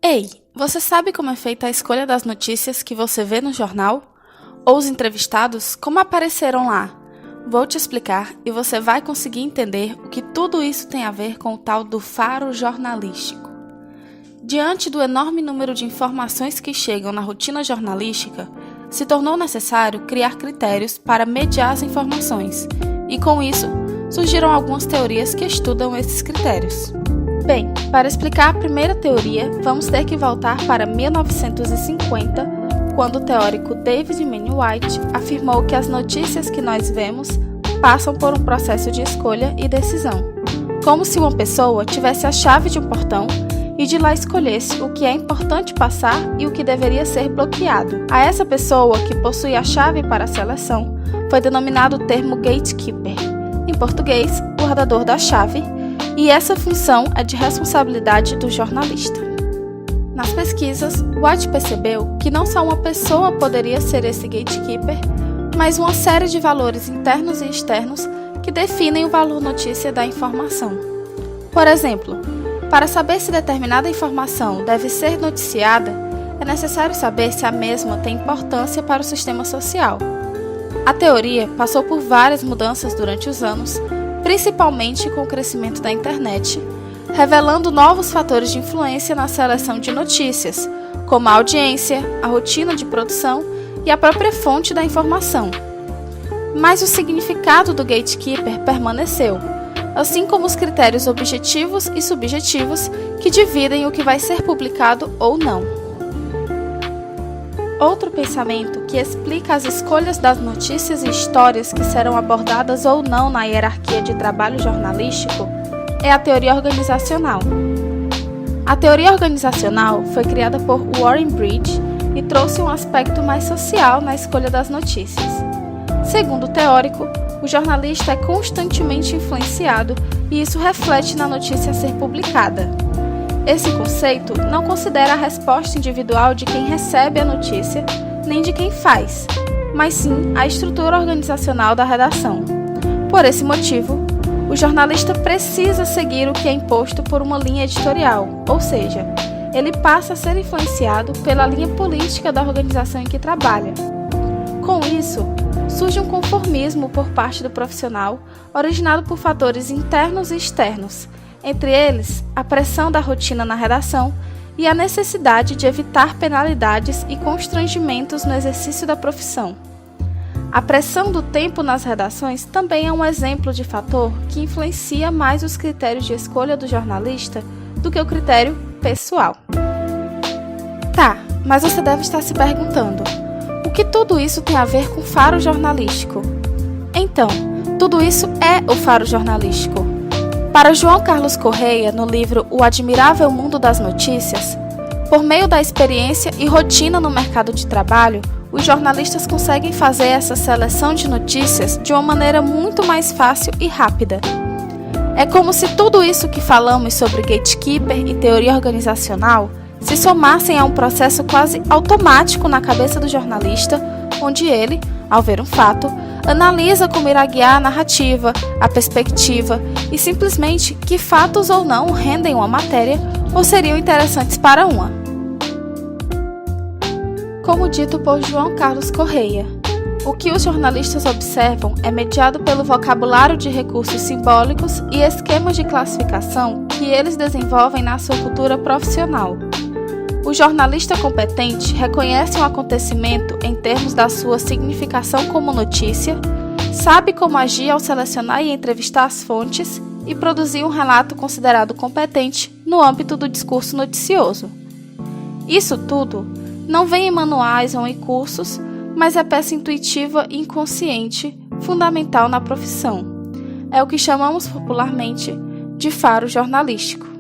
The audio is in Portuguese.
Ei, você sabe como é feita a escolha das notícias que você vê no jornal? Ou os entrevistados, como apareceram lá? Vou te explicar e você vai conseguir entender o que tudo isso tem a ver com o tal do faro jornalístico. Diante do enorme número de informações que chegam na rotina jornalística, se tornou necessário criar critérios para mediar as informações, e com isso, surgiram algumas teorias que estudam esses critérios. Bem, para explicar a primeira teoria, vamos ter que voltar para 1950, quando o teórico David Manning White afirmou que as notícias que nós vemos passam por um processo de escolha e decisão, como se uma pessoa tivesse a chave de um portão e de lá escolhesse o que é importante passar e o que deveria ser bloqueado. A essa pessoa, que possui a chave para a seleção, foi denominado o termo gatekeeper, em português, guardador da chave, e essa função é de responsabilidade do jornalista. Nas pesquisas, White percebeu que não só uma pessoa poderia ser esse gatekeeper, mas uma série de valores internos e externos que definem o valor notícia da informação. Por exemplo, para saber se determinada informação deve ser noticiada, é necessário saber se a mesma tem importância para o sistema social. A teoria passou por várias mudanças durante os anos, principalmente com o crescimento da internet, revelando novos fatores de influência na seleção de notícias, como a audiência, a rotina de produção e a própria fonte da informação. Mas o significado do gatekeeper permaneceu, assim como os critérios objetivos e subjetivos que dividem o que vai ser publicado ou não. Outro pensamento que explica as escolhas das notícias e histórias que serão abordadas ou não na hierarquia de trabalho jornalístico é a teoria organizacional. A teoria organizacional foi criada por Warren Bridge e trouxe um aspecto mais social na escolha das notícias. Segundo o teórico, o jornalista é constantemente influenciado e isso reflete na notícia a ser publicada. Esse conceito não considera a resposta individual de quem recebe a notícia, nem de quem faz, mas sim a estrutura organizacional da redação. Por esse motivo, o jornalista precisa seguir o que é imposto por uma linha editorial, ou seja, ele passa a ser influenciado pela linha política da organização em que trabalha. Com isso, surge um conformismo por parte do profissional, originado por fatores internos e externos, entre eles a pressão da rotina na redação e a necessidade de evitar penalidades e constrangimentos no exercício da profissão. A pressão do tempo nas redações também é um exemplo de fator que influencia mais os critérios de escolha do jornalista do que o critério pessoal. Tá, mas você deve estar se perguntando: o que tudo isso tem a ver com faro jornalístico? Então, tudo isso é o faro jornalístico. Para João Carlos Correia, no livro O Admirável Mundo das Notícias, por meio da experiência e rotina no mercado de trabalho, os jornalistas conseguem fazer essa seleção de notícias de uma maneira muito mais fácil e rápida. É como se tudo isso que falamos sobre gatekeeper e teoria organizacional se somassem a um processo quase automático na cabeça do jornalista, onde ele, ao ver um fato, analisa como irá guiar a narrativa, a perspectiva e simplesmente que fatos ou não rendem uma matéria ou seriam interessantes para uma. Como dito por João Carlos Correia, o que os jornalistas observam é mediado pelo vocabulário de recursos simbólicos e esquemas de classificação que eles desenvolvem na sua cultura profissional. O jornalista competente reconhece um acontecimento em termos da sua significação como notícia, sabe como agir ao selecionar e entrevistar as fontes e produzir um relato considerado competente no âmbito do discurso noticioso. Isso tudo não vem em manuais ou em cursos, mas é peça intuitiva e inconsciente, fundamental na profissão. É o que chamamos popularmente de faro jornalístico.